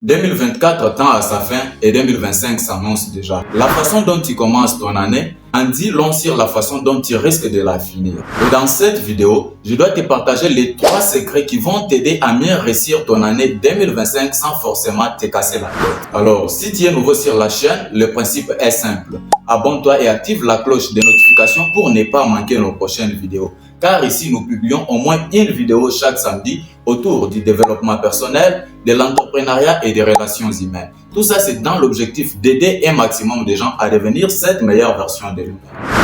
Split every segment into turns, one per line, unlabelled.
2024 tend à sa fin et 2025 s'annonce déjà. La façon dont tu commences ton année en dit long sur la façon dont tu risques de la finir. Et dans cette vidéo, je dois te partager les 3 secrets qui vont t'aider à mieux réussir ton année 2025 sans forcément te casser la tête. Alors, si tu es nouveau sur la chaîne, le principe est simple. Abonne-toi et active la cloche des notifications pour ne pas manquer nos prochaines vidéos. Car ici, nous publions au moins une vidéo chaque samedi autour du développement personnel, de l'entrepreneuriat et des relations humaines. Tout ça, c'est dans l'objectif d'aider un maximum de gens à devenir cette meilleure version de nous-mêmes.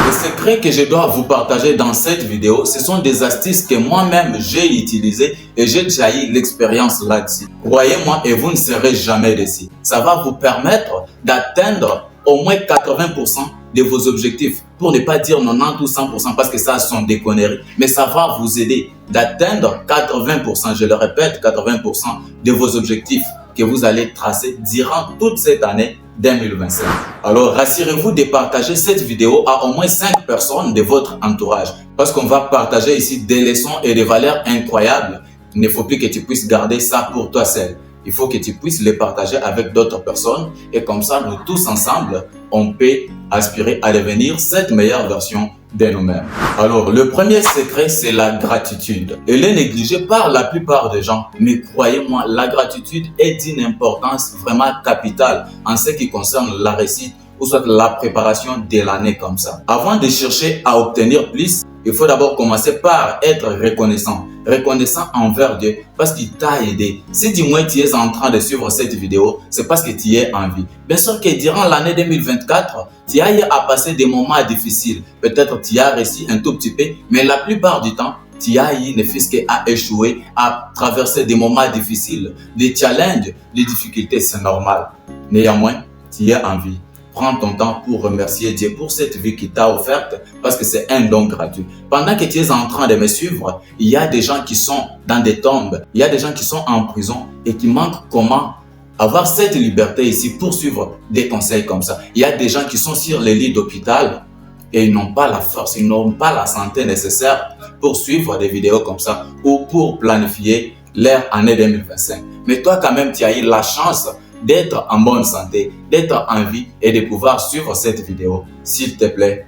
Les secrets que je dois vous partager dans cette vidéo, ce sont des astuces que moi-même j'ai utilisées et j'ai déjà eu l'expérience là-dessus. Croyez-moi et vous ne serez jamais déçus. Ça va vous permettre d'atteindre au moins 80% de vos objectifs, pour ne pas dire 90 ou 100% parce que ça sont des conneries, mais ça va vous aider d'atteindre 80%, je le répète, 80% de vos objectifs que vous allez tracer durant toute cette année 2025. Alors rassurez-vous de partager cette vidéo à au moins 5 personnes de votre entourage parce qu'on va partager ici des leçons et des valeurs incroyables. Il ne faut plus que tu puisses garder ça pour toi seul. Il faut que tu puisses les partager avec d'autres personnes et comme ça, nous tous ensemble, on peut aspirer à devenir cette meilleure version de nous-mêmes. Alors, le premier secret, c'est la gratitude. Elle est négligée par la plupart des gens, mais croyez-moi, la gratitude est d'une importance vraiment capitale en ce qui concerne la réussite ou soit la préparation de l'année comme ça. Avant de chercher à obtenir plus, il faut d'abord commencer par être reconnaissant. Reconnaissant envers Dieu parce qu'il t'a aidé. Si du moins tu es en train de suivre cette vidéo, c'est parce que tu es en vie. Bien sûr que durant l'année 2024, tu as eu à passer des moments difficiles. Peut-être tu as réussi un tout petit peu, mais la plupart du temps, tu as eu ne fût-ce qu'à échouer, à traverser des moments difficiles. Des challenges, des difficultés, c'est normal. Néanmoins, tu es en vie. Prends ton temps pour remercier Dieu pour cette vie qu'il t'a offerte parce que c'est un don gratuit. Pendant que tu es en train de me suivre, il y a des gens qui sont dans des tombes, il y a des gens qui sont en prison et qui manquent comment avoir cette liberté ici pour suivre des conseils comme ça. Il y a des gens qui sont sur les lits d'hôpital et ils n'ont pas la force, ils n'ont pas la santé nécessaire pour suivre des vidéos comme ça ou pour planifier leur année 2025. Mais toi quand même, tu as eu la chance d'être en bonne santé, d'être en vie et de pouvoir suivre cette vidéo. S'il te plaît,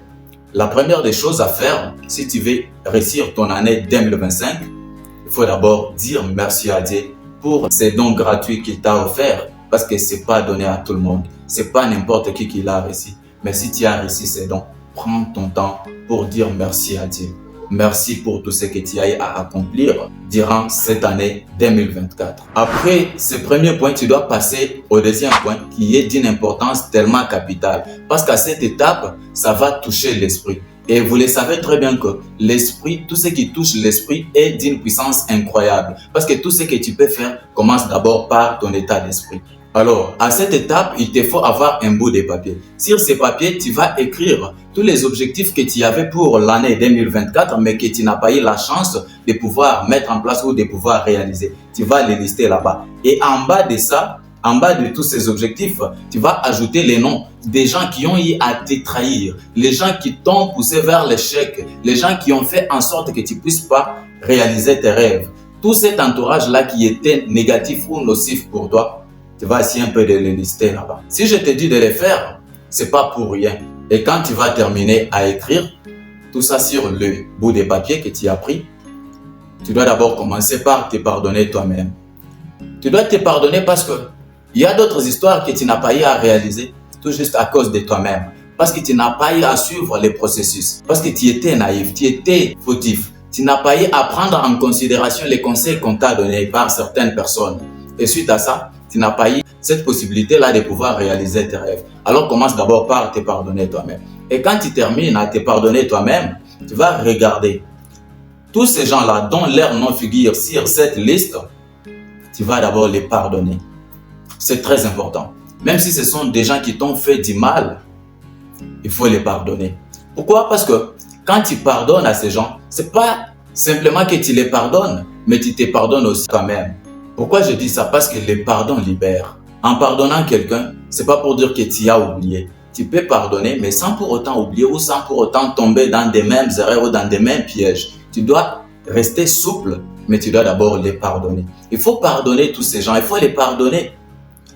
la première des choses à faire, si tu veux réussir ton année 2025, il faut d'abord dire merci à Dieu pour ces dons gratuits qu'il t'a offerts parce que ce n'est pas donné à tout le monde. Ce n'est pas n'importe qui l'a réussi. Mais si tu as réussi ces dons, prends ton temps pour dire merci à Dieu. Merci pour tout ce que tu as eu à accomplir durant cette année 2024. Après ce premier point, tu dois passer au deuxième point qui est d'une importance tellement capitale. Parce qu'à cette étape, ça va toucher l'esprit. Et vous le savez très bien que l'esprit, tout ce qui touche l'esprit est d'une puissance incroyable. Parce que tout ce que tu peux faire commence d'abord par ton état d'esprit. Alors, à cette étape, il te faut avoir un bout de papier. Sur ces papiers, tu vas écrire tous les objectifs que tu avais pour l'année 2024, mais que tu n'as pas eu la chance de pouvoir mettre en place ou de pouvoir réaliser. Tu vas les lister là-bas. Et en bas de ça, en bas de tous ces objectifs, tu vas ajouter les noms des gens qui ont eu à te trahir, les gens qui t'ont poussé vers l'échec, les gens qui ont fait en sorte que tu ne puisses pas réaliser tes rêves. Tout cet entourage-là qui était négatif ou nocif pour toi, tu vas essayer un peu de les lister là-bas. Si je te dis de les faire, c'est pas pour rien. Et quand tu vas terminer à écrire tout ça sur le bout de papier que tu as pris, tu dois d'abord commencer par te pardonner toi-même. Tu dois te pardonner parce que il y a d'autres histoires que tu n'as pas eu à réaliser tout juste à cause de toi-même. Parce que tu n'as pas eu à suivre les processus. Parce que tu étais naïf, tu étais fautif. Tu n'as pas eu à prendre en considération les conseils qu'on t'a donnés par certaines personnes. Et suite à ça, tu n'as pas eu cette possibilité-là de pouvoir réaliser tes rêves. Alors commence d'abord par te pardonner toi-même. Et quand tu termines à te pardonner toi-même, tu vas regarder tous ces gens-là dont leur nom figure sur cette liste, tu vas d'abord les pardonner. C'est très important. Même si ce sont des gens qui t'ont fait du mal, il faut les pardonner. Pourquoi? Parce que quand tu pardonnes à ces gens, ce n'est pas simplement que tu les pardonnes, mais tu te pardonnes aussi toi-même. Pourquoi je dis ça? Parce que le pardon libère. En pardonnant quelqu'un, ce n'est pas pour dire que tu as oublié. Tu peux pardonner, mais sans pour autant oublier ou sans pour autant tomber dans des mêmes erreurs ou dans des mêmes pièges. Tu dois rester souple, mais tu dois d'abord les pardonner. Il faut pardonner tous ces gens, il faut les pardonner.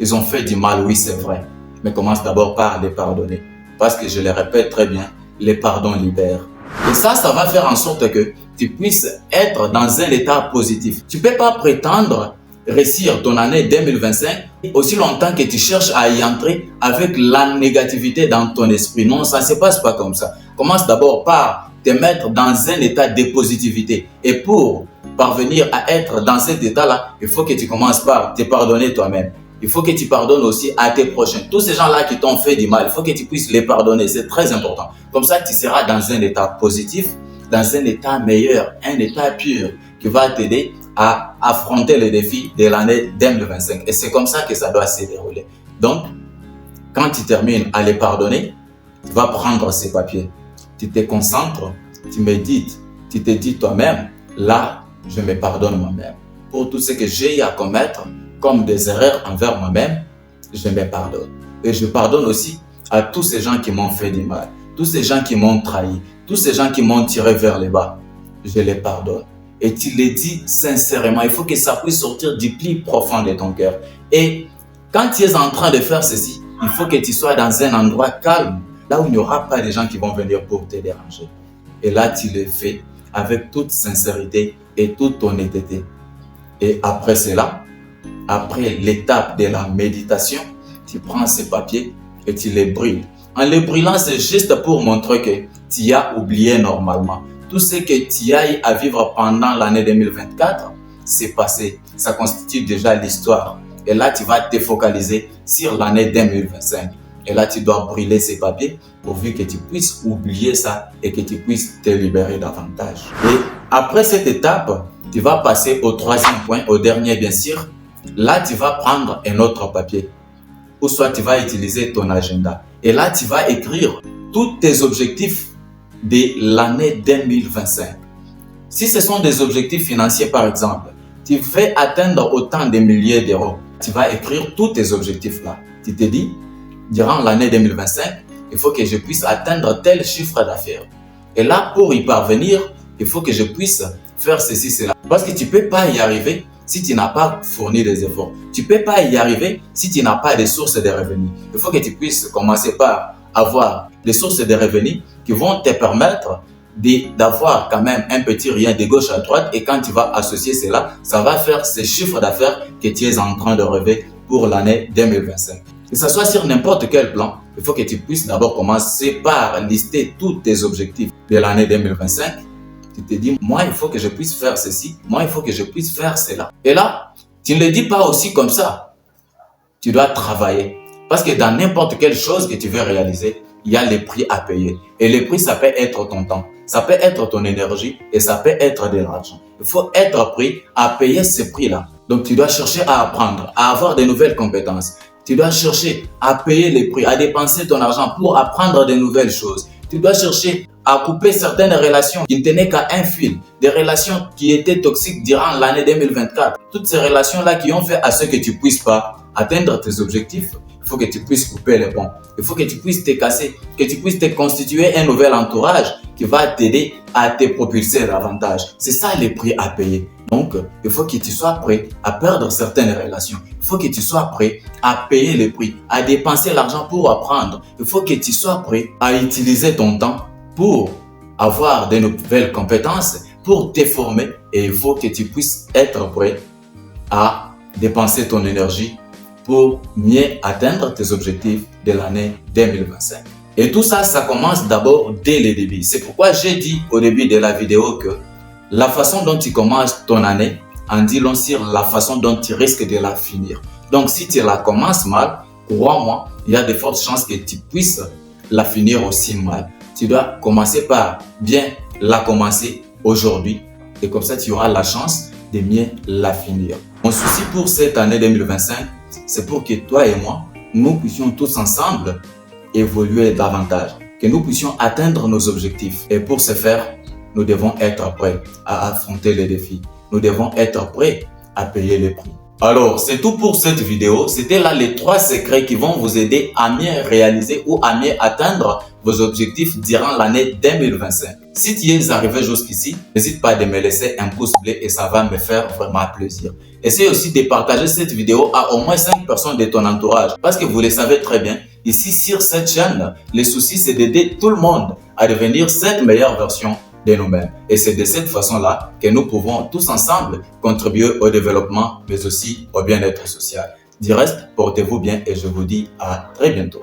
ils ont fait du mal, oui c'est vrai. Mais commence d'abord par les pardonner. Parce que je le répète très bien, les pardons libèrent. Et ça va faire en sorte que tu puisses être dans un état positif. Tu ne peux pas prétendre réussir ton année 2025 aussi longtemps que tu cherches à y entrer avec la négativité dans ton esprit. Non, ça ne se passe pas comme ça. Commence d'abord par te mettre dans un état de positivité. Et pour parvenir à être dans cet état-là, il faut que tu commences par te pardonner toi-même. Il faut que tu pardonnes aussi à tes prochains. Tous ces gens-là qui t'ont fait du mal, il faut que tu puisses les pardonner. C'est très important. Comme ça, tu seras dans un état positif, dans un état meilleur, un état pur qui va t'aider à affronter les défis de l'année 2025. Et c'est comme ça que ça doit se dérouler. Donc, quand tu termines à les pardonner, tu vas prendre ces papiers. Tu te concentres, tu médites, tu te dis toi-même, là, je me pardonne moi-même. Pour tout ce que j'ai à commettre, comme des erreurs envers moi-même, je me pardonne. Et je pardonne aussi à tous ces gens qui m'ont fait du mal, tous ces gens qui m'ont trahi, tous ces gens qui m'ont tiré vers le bas. Je les pardonne. Et tu les dis sincèrement. Il faut que ça puisse sortir du plus profond de ton cœur. Et quand tu es en train de faire ceci, il faut que tu sois dans un endroit calme, là où il n'y aura pas de gens qui vont venir pour te déranger. Et là, tu le fais avec toute sincérité et toute honnêteté. Et après cela, après l'étape de la méditation, tu prends ces papiers et tu les brûles. En les brûlant, c'est juste pour montrer que tu as oublié normalement. Tout ce que tu as eu à vivre pendant l'année 2024, c'est passé. Ça constitue déjà l'histoire. Et là, tu vas te focaliser sur l'année 2025. Et là, tu dois brûler ces papiers pourvu que tu puisses oublier ça et que tu puisses te libérer davantage. Et après cette étape, tu vas passer au troisième point, au dernier bien sûr. Là, tu vas prendre un autre papier. Ou soit tu vas utiliser ton agenda. Et là, tu vas écrire tous tes objectifs de l'année 2025. Si ce sont des objectifs financiers par exemple, tu veux atteindre autant de milliers d'euros, tu vas écrire tous tes objectifs là. Tu te dis, durant l'année 2025, il faut que je puisse atteindre tel chiffre d'affaires. Et là, pour y parvenir, il faut que je puisse faire ceci, cela. Parce que tu ne peux pas y arriver si tu n'as pas fourni des efforts. Tu ne peux pas y arriver si tu n'as pas de sources de revenus. Il faut que tu puisses commencer par avoir des sources de revenus qui vont te permettre d'avoir quand même un petit rien de gauche à droite. Et quand tu vas associer cela, ça va faire ces chiffres d'affaires que tu es en train de rêver pour l'année 2025. Que ce soit sur n'importe quel plan, il faut que tu puisses d'abord commencer par lister tous tes objectifs de l'année 2025. Tu te dis, moi, il faut que je puisse faire ceci. Moi, il faut que je puisse faire cela. Et là, tu ne le dis pas aussi comme ça. Tu dois travailler. Parce que dans n'importe quelle chose que tu veux réaliser, il y a les prix à payer. Et les prix, ça peut être ton temps, ça peut être ton énergie et ça peut être de l'argent. Il faut être prêt à payer ces prix-là. Donc, tu dois chercher à apprendre, à avoir de nouvelles compétences. Tu dois chercher à payer les prix, à dépenser ton argent pour apprendre de nouvelles choses. Tu dois chercher à couper certaines relations qui ne tenaient qu'à un fil, des relations qui étaient toxiques durant l'année 2024. Toutes ces relations-là qui ont fait à ce que tu ne puisses pas atteindre tes objectifs, il faut que tu puisses couper les ponts. Il faut que tu puisses te casser, que tu puisses te constituer un nouvel entourage qui va t'aider à te propulser davantage. C'est ça les prix à payer. Donc, il faut que tu sois prêt à perdre certaines relations. Il faut que tu sois prêt à payer les prix, à dépenser l'argent pour apprendre. Il faut que tu sois prêt à utiliser ton temps pour avoir de nouvelles compétences, pour te former. Et il faut que tu puisses être prêt à dépenser ton énergie pour mieux atteindre tes objectifs de l'année 2025. Et tout ça, ça commence d'abord dès le début. C'est pourquoi j'ai dit au début de la vidéo que la façon dont tu commences ton année en dit long sur la façon dont tu risques de la finir. Donc, si tu la commences mal, crois-moi, il y a de fortes chances que tu puisses la finir aussi mal. Tu dois commencer par bien la commencer aujourd'hui. Et comme ça, tu auras la chance de mieux la finir. Mon souci pour cette année 2025, c'est pour que toi et moi, nous puissions tous ensemble évoluer davantage, que nous puissions atteindre nos objectifs. Et pour ce faire, nous devons être prêts à affronter les défis. Nous devons être prêts à payer les prix. Alors, c'est tout pour cette vidéo. C'était là les 3 secrets qui vont vous aider à mieux réaliser ou à mieux atteindre vos objectifs durant l'année 2025. Si tu es arrivé jusqu'ici, n'hésite pas de me laisser un pouce bleu et ça va me faire vraiment plaisir. Essaye aussi de partager cette vidéo à au moins 5 personnes de ton entourage parce que vous le savez très bien, ici sur cette chaîne, le souci c'est d'aider tout le monde à devenir cette meilleure version de nous-mêmes. Et c'est de cette façon-là que nous pouvons tous ensemble contribuer au développement mais aussi au bien-être social. Du reste, portez-vous bien et je vous dis à très bientôt.